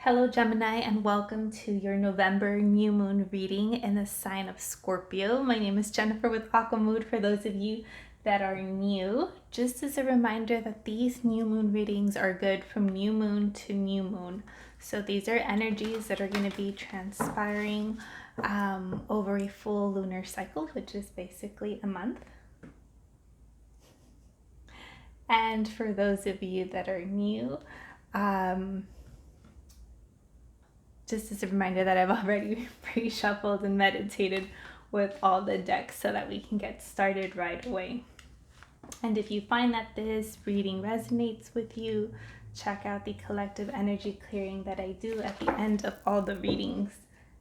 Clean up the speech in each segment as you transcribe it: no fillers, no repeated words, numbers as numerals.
Hello, Gemini, and welcome to your November new moon reading in the sign of Scorpio. My name is Jennifer with Aqua Mood for those of you that are new. Just as a reminder that these new moon readings are good from new moon to new moon. So these are energies that are going to be transpiring over a full lunar cycle, which is basically a month. And for those of you that are new, just as a reminder that I've already pre-shuffled and meditated with all the decks so that we can get started right away. And if you find that this reading resonates with you, check out the collective energy clearing that I do at the end of all the readings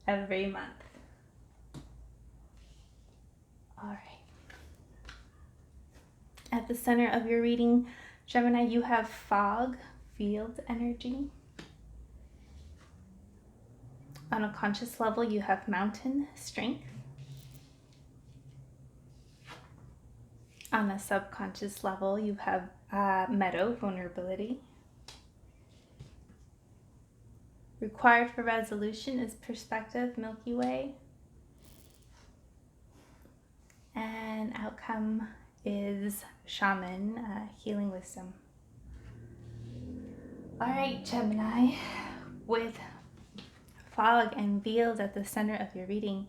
every month. All right. At the center of your reading, Gemini, you have fog, field energy. On a conscious level, you have mountain, strength. On a subconscious level, you have meadow, vulnerability. Required for resolution is perspective, Milky Way. And outcome is shaman, healing wisdom. All right, Gemini, with fog and field at the center of your reading,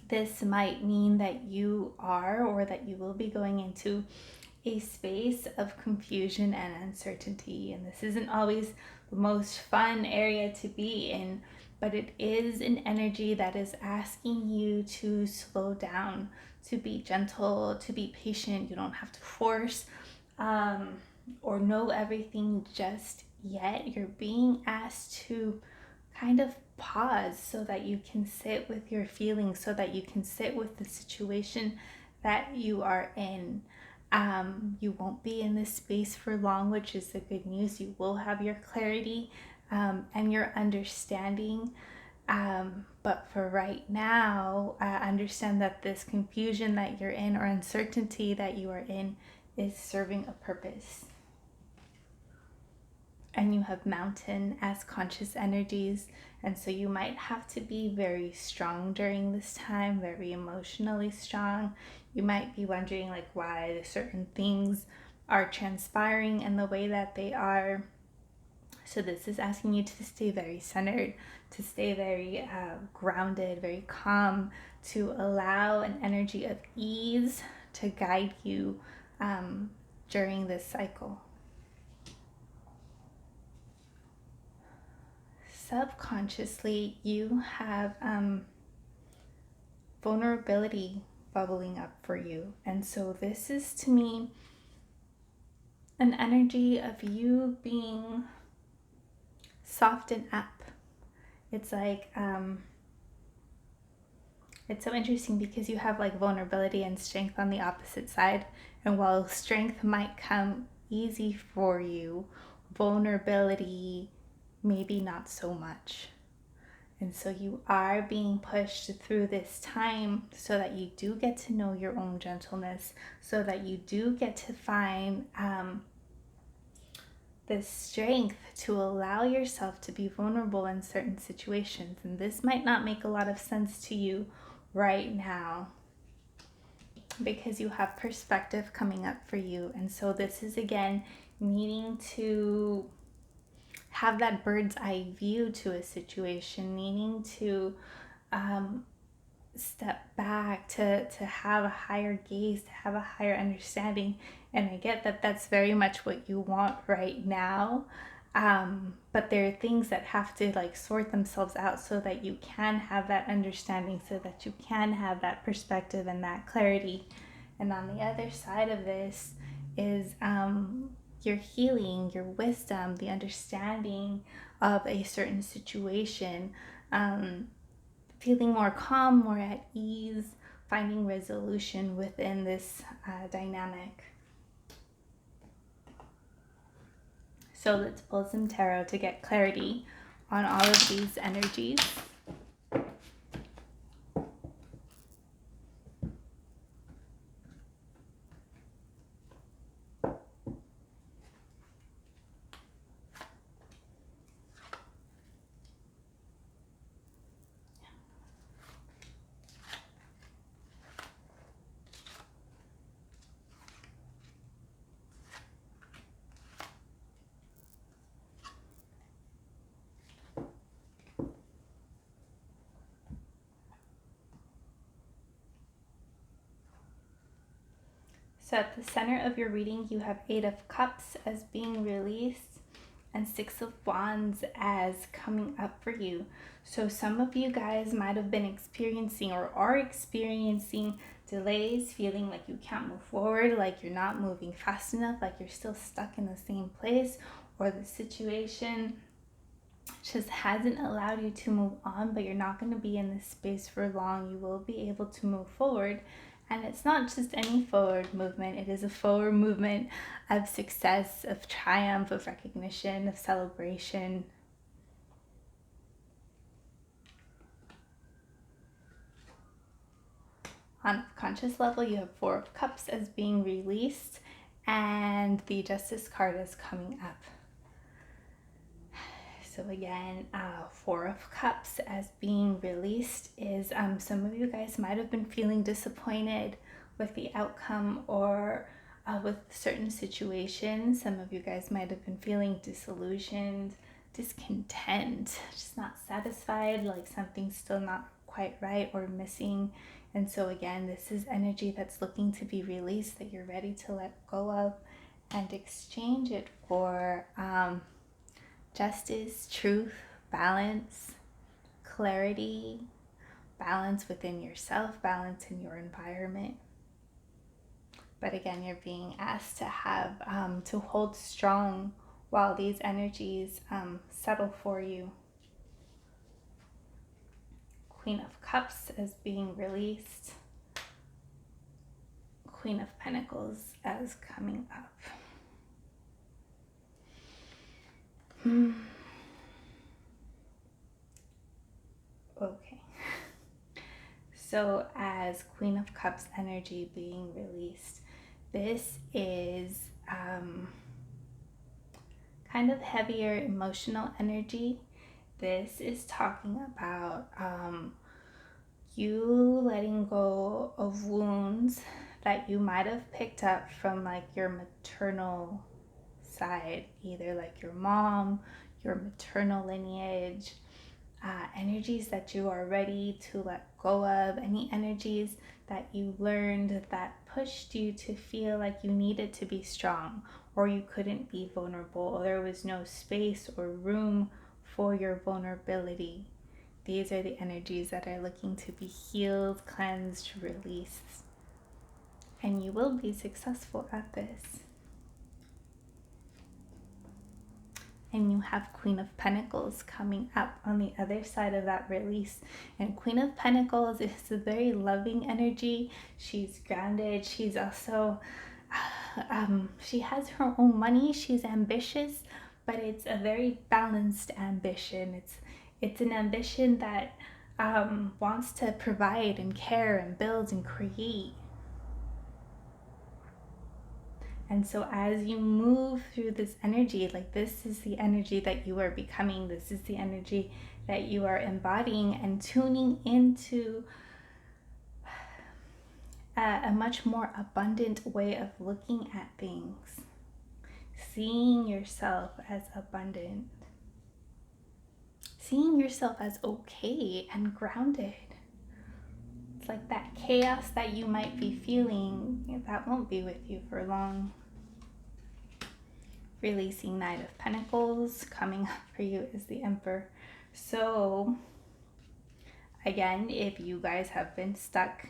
this might mean that you are or that you will be going into a space of confusion and uncertainty. And this isn't always the most fun area to be in, but it is an energy that is asking you to slow down, to be gentle, to be patient. You don't have to force or know everything just yet. You're being asked to kind of pause so that you can sit with your feelings, so that you can sit with the situation that you are in. You won't be in this space for long, which is the good news. You will have your clarity and your understanding. But for right now, understand that this confusion that you're in or uncertainty that you are in is serving a purpose. And you have mountain as conscious energies, and so you might have to be very strong during this time, very emotionally strong. You might be wondering why certain things are transpiring in the way that they are. So this is asking you to stay very centered, to stay very grounded, very calm, to allow an energy of ease to guide you during this cycle. Subconsciously, you have vulnerability bubbling up for you. And so this is, to me, an energy of you being softened up. It's like, it's so interesting because you have vulnerability and strength on the opposite side. And while strength might come easy for you, vulnerability maybe not so much. And so you are being pushed through this time so that you do get to know your own gentleness, so that you do get to find the strength to allow yourself to be vulnerable in certain situations. And this might not make a lot of sense to you right now because you have perspective coming up for you. And so this is, again, needing to have that bird's eye view to a situation, needing to step back, to have a higher gaze, to have a higher understanding. And I get that that's very much what you want right now, but there are things that have to sort themselves out so that you can have that understanding, so that you can have that perspective and that clarity. And on the other side of this is your healing, your wisdom, the understanding of a certain situation, feeling more calm, more at ease, finding resolution within this dynamic. So let's pull some tarot to get clarity on all of these energies. So at the center of your reading, you have Eight of Cups as being released and Six of Wands as coming up for you. So some of you guys might have been experiencing or are experiencing delays, feeling like you can't move forward, like you're not moving fast enough, like you're still stuck in the same place, or the situation just hasn't allowed you to move on, but you're not going to be in this space for long. You will be able to move forward. And it's not just any forward movement, it is a forward movement of success, of triumph, of recognition, of celebration. On a conscious level, you have Four of Cups as being released, and the Justice card is coming up. So again, Four of Cups as being released is some of you guys might have been feeling disappointed with the outcome or with certain situations. Some of you guys might have been feeling disillusioned, discontent, just not satisfied, like something's still not quite right or missing. And so again, this is energy that's looking to be released, that you're ready to let go of and exchange it for justice, truth, balance, clarity, balance within yourself, balance in your environment. But again, you're being asked to have, to hold strong while these energies settle for you. Queen of Cups as being released. Queen of Pentacles as coming up. Okay. So as Queen of Cups energy being released, this is kind of heavier emotional energy. This is talking about you letting go of wounds that you might have picked up from like your maternal side, either like your mom, your maternal lineage, energies that you are ready to let go of, any energies that you learned that pushed you to feel like you needed to be strong or you couldn't be vulnerable or there was no space or room for your vulnerability. These are the energies that are looking to be healed, cleansed, released. And you will be successful at this. And you have Queen of Pentacles coming up on the other side of that release. And Queen of Pentacles is a very loving energy. She's grounded. She's also, she has her own money. She's ambitious, but it's a very balanced ambition. It's an ambition that wants to provide and care and build and create. And so as you move through this energy, like this is the energy that you are becoming, this is the energy that you are embodying and tuning into a much more abundant way of looking at things, seeing yourself as abundant, seeing yourself as okay and grounded. It's like that chaos that you might be feeling, that won't be with you for long. Releasing Knight of Pentacles. Coming up for you is the Emperor. So again, if you guys have been stuck,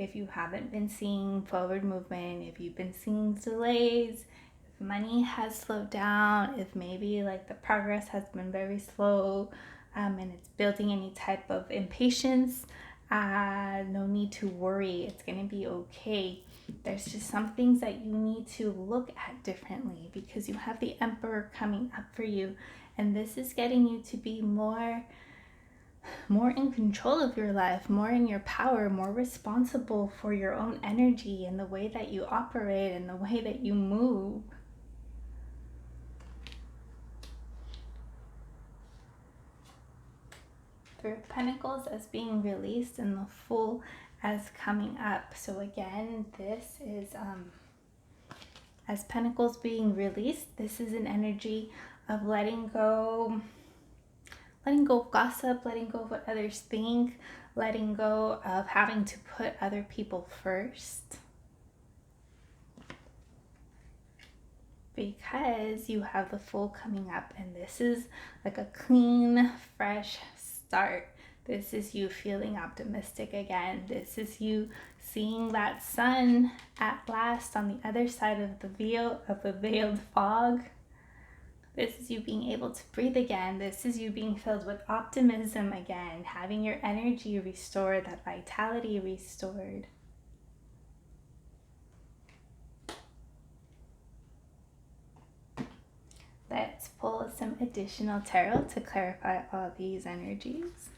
if you haven't been seeing forward movement, if you've been seeing delays, if money has slowed down, if maybe like the progress has been very slow and it's building any type of impatience, no need to worry. It's going to be okay. There's just some things that you need to look at differently because you have the Emperor coming up for you, and this is getting you to be more in control of your life, more in your power, more responsible for your own energy and the way that you operate and the way that you move. Three of Pentacles as being released and the Fool as coming up. So again, this is as Pentacles being released, this is an energy of letting go of gossip, letting go of what others think, letting go of having to put other people first. because you have the Fool coming up, and this is like a clean, fresh start. This is you feeling optimistic again. This is you seeing that sun at last on the other side of the veiled fog. This is you being able to breathe again. This is you being filled with optimism again, having your energy restored, that vitality restored. Let's pull some additional tarot to clarify all these energies.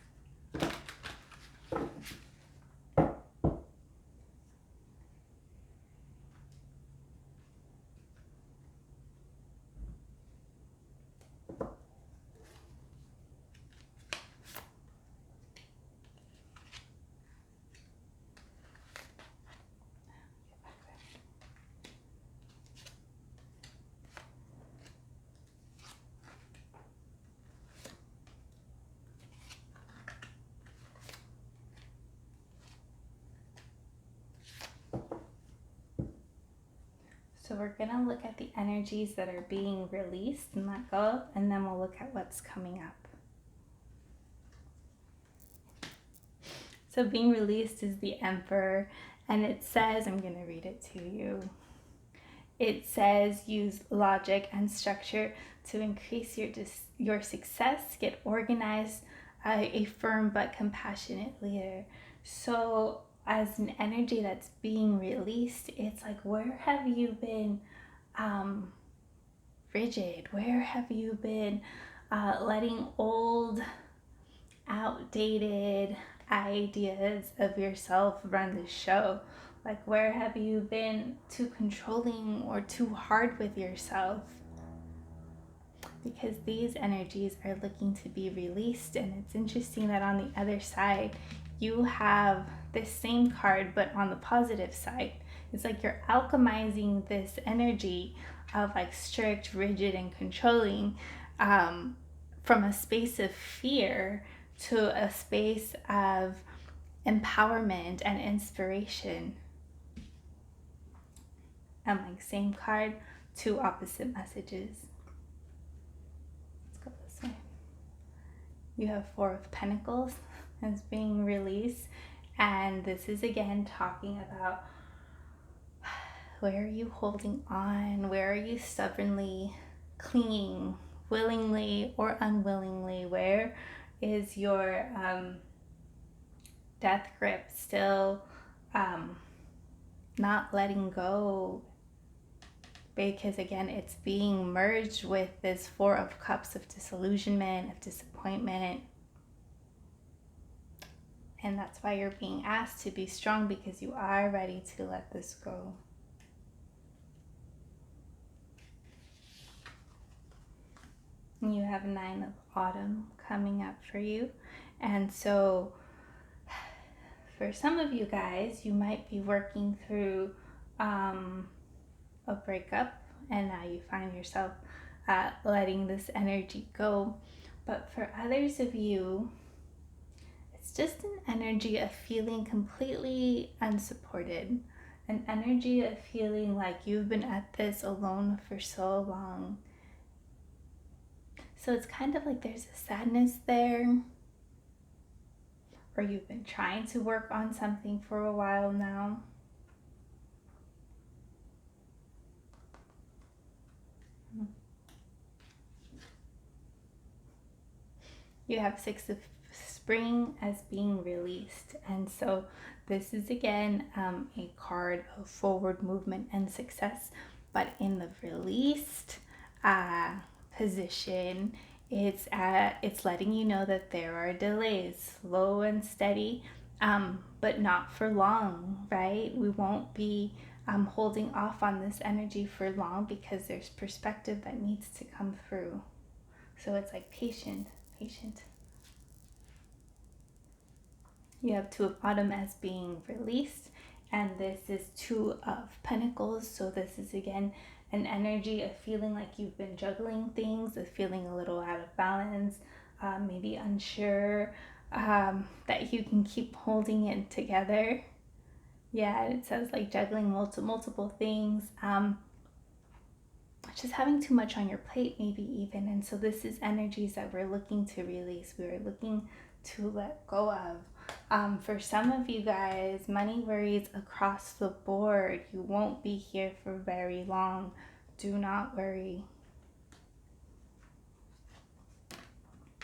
So we're going to look at the energies that are being released and let go of, and then we'll look at what's coming up. So being released is the Emperor, and it says, I'm going to read it to you. It says, use logic and structure to increase your success, get organized, a firm but compassionate leader. So as an energy that's being released, it's like, where have you been rigid? Where have you been letting old, outdated ideas of yourself run the show? Like, where have you been too controlling or too hard with yourself? Because these energies are looking to be released. And it's interesting that on the other side, you have this same card, but on the positive side. It's like you're alchemizing this energy of like strict, rigid, and controlling from a space of fear to a space of empowerment and inspiration. And like same card, two opposite messages. Let's go this way. You have Four of Pentacles as being released, and this is again talking about where are you holding on? Where are you stubbornly clinging, willingly or unwillingly? Where is your death grip still not letting go? Because again, it's being merged with this Four of Cups of disillusionment, of disappointment. And that's why you're being asked to be strong, because you are ready to let this go. And you have Nine of Autumn coming up for you. And so for some of you guys, you might be working through a breakup, and now you find yourself letting this energy go. But for others of you, it's just an energy of feeling completely unsupported, an energy of feeling like you've been at this alone for so long. So it's kind of like there's a sadness there, or you've been trying to work on something for a while now. You have Six of Spring as being released, and so this is again a card of forward movement and success, but in the released position, it's letting you know that there are delays, slow and steady, but not for long, right? We won't be holding off on this energy for long, because there's perspective that needs to come through. So it's like patient. You have Two of Autumn as being released, and this is Two of Pentacles. So this is again an energy of feeling like you've been juggling things, of feeling a little out of balance, maybe unsure that you can keep holding it together. Yeah, it says like juggling multiple things. just having too much on your plate, maybe even. And so this is energies that we're looking to release, we're looking to let go of. For some of you guys, money worries across the board. You won't be here for very long. Do not worry.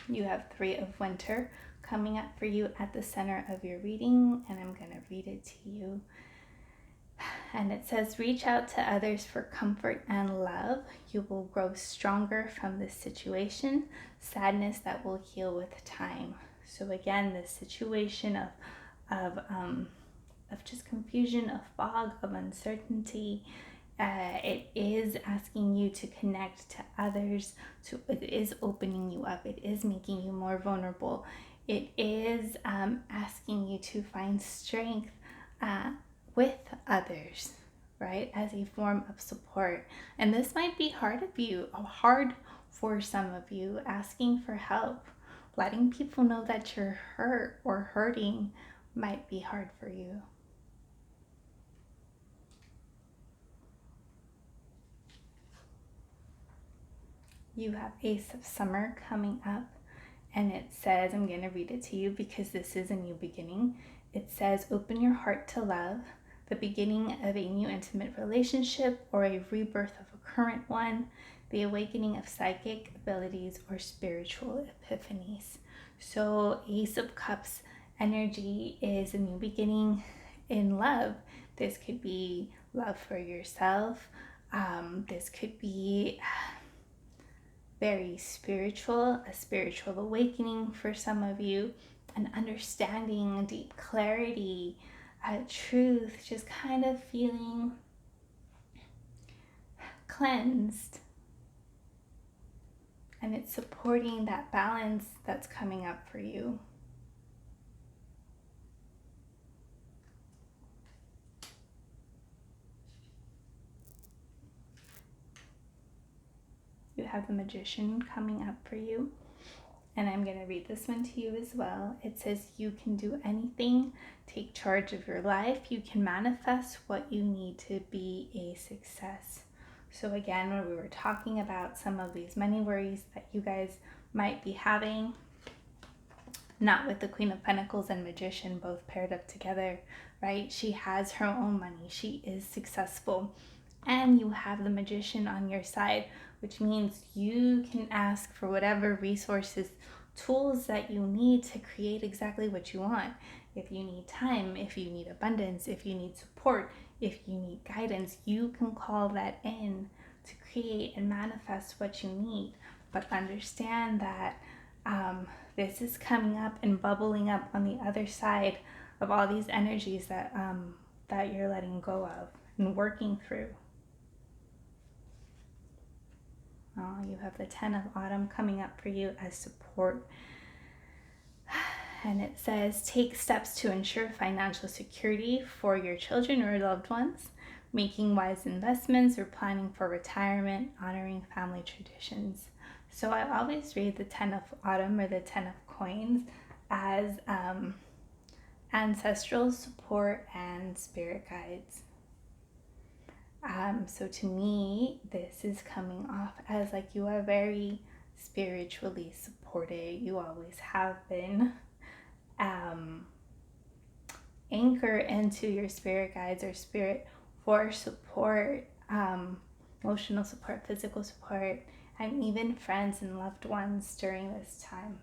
You have 3 of Winter coming up for you at the center of your reading, and I'm going to read it to you. And it says, reach out to others for comfort and love. You will grow stronger from this situation, sadness that will heal with time. So again, this situation of just confusion, of fog, of uncertainty, it is asking you to connect to others. It is opening you up. It is making you more vulnerable. It is asking you to find strength with others, right, as a form of support. And this might be hard for some of you, asking for help, letting people know that you're hurt or hurting might be hard for you. You have Ace of Summer coming up, and it says, I'm going to read it to you because this is a new beginning. It says, open your heart to love, the beginning of a new intimate relationship or a rebirth of a current one, the awakening of psychic abilities or spiritual epiphanies. So Ace of Cups energy is a new beginning in love. This could be love for yourself. This could be very spiritual, a spiritual awakening for some of you, an understanding, deep clarity, truth, just kind of feeling cleansed. And it's supporting that balance that's coming up for you. You have the Magician coming up for you. And I'm going to read this one to you as well. It says, you can do anything. Take charge of your life. You can manifest what you need to be a success. So again, when we were talking about some of these money worries that you guys might be having, not with the Queen of Pentacles and Magician both paired up together, right? She has her own money. She is successful. And you have the Magician on your side, which means you can ask for whatever resources, tools that you need to create exactly what you want. If you need time, if you need abundance, if you need support, if you need guidance, you can call that in to create and manifest what you need. But understand that this is coming up and bubbling up on the other side of all these energies that you're letting go of and working through. You have the 10 of Autumn coming up for you as support. And it says, take steps to ensure financial security for your children or loved ones, making wise investments or planning for retirement, honoring family traditions. So I always read the 10 of Autumn or the 10 of Coins as ancestral support and spirit guides. So to me, this is coming off as like you are very spiritually supported. You always have been. Anchor into your spirit guides or spirit for support, emotional support, physical support, and even friends and loved ones during this time.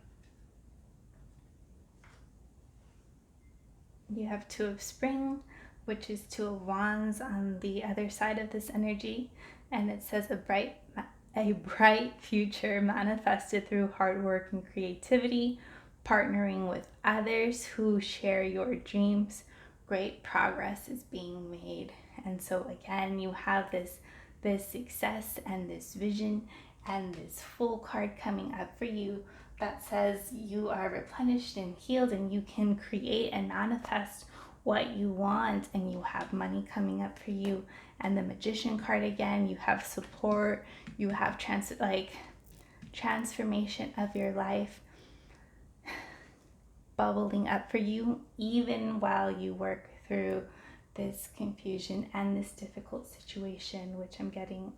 You have 2 of Spring, which is 2 of Wands on the other side of this energy, and it says a bright future manifested through hard work and creativity, partnering with others who share your dreams. Great progress is being made. And so again, you have this success and this vision and this full card coming up for you that says you are replenished and healed and you can create and manifest what you want, and you have money coming up for you. And the Magician card again, you have support, you have transformation of your life bubbling up for you, even while you work through this confusion and this difficult situation, which I'm getting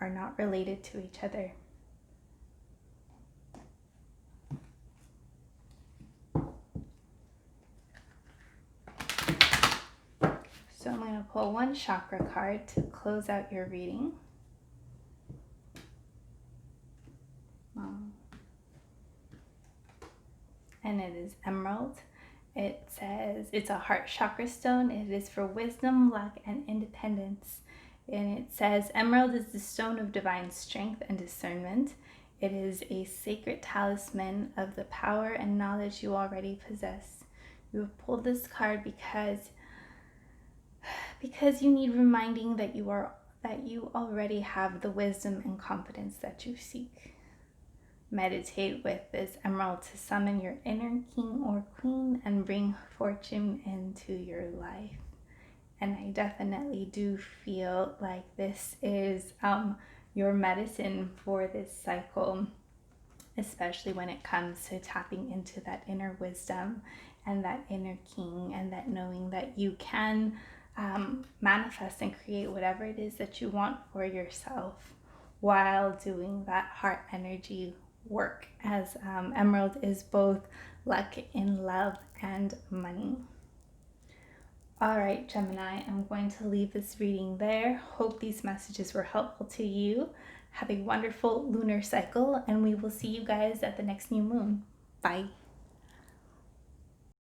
are not related to each other. So I'm going to pull one chakra card to close out your reading. And it is emerald. It says it's a heart chakra stone. It is for wisdom, luck, and independence. And it says emerald is the stone of divine strength and discernment. It is a sacred talisman of the power and knowledge you already possess. You have pulled this card because you need reminding that you already have the wisdom and confidence that you seek. Meditate with this emerald to summon your inner king or queen and bring fortune into your life. And I definitely do feel like this is your medicine for this cycle, especially when it comes to tapping into that inner wisdom and that inner king, and that knowing that you can manifest and create whatever it is that you want for yourself while doing that heart energy work, as emerald is both luck in love and money. All right, Gemini, I'm going to leave this reading there. Hope these messages were helpful to you. Have a wonderful lunar cycle, and we will see you guys at the next new moon. Bye.